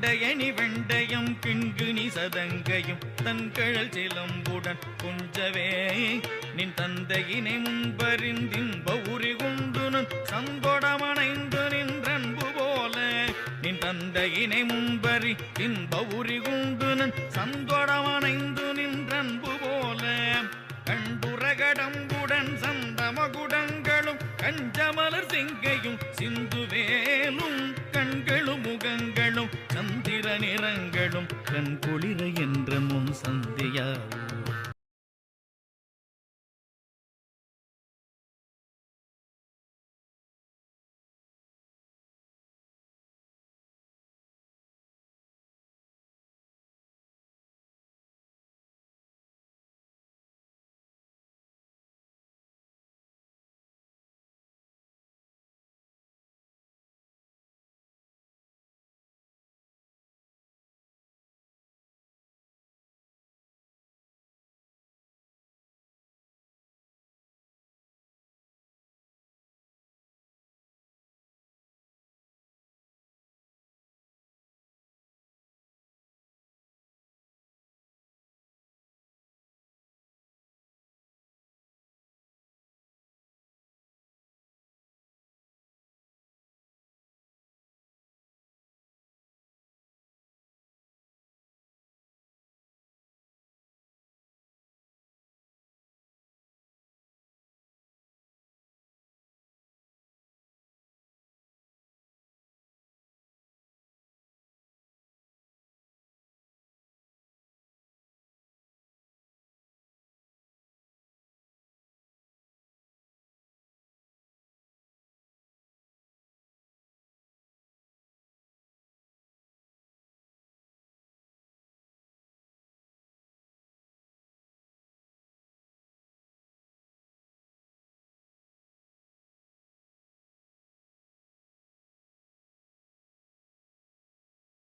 கண்டயனி வெண்டயம் கிண்கிணி சதங்கையும் தன்கழல் சிலம்புடன் கொஞ்சவே நின் தந்தையினை முன்பறிந்தின்ப உரி கொண்டுனன் சந்தொடமனைந்து நின்றன்பு போல நின் தந்தையினை முன்பறி தின்ப உரி கொண்டுனன் சந்தொடமனைந்து நின்றன்பு போல கண்டுரகடம்புடன் சந்தமகுடங்களும் கஞ்சமலர் செங்கையும் சிந்துவேலும் கண்களும் முகங்களும் சந்திர நிறங்களும் கண் குளிர என்ற முன் சந்தியாவும்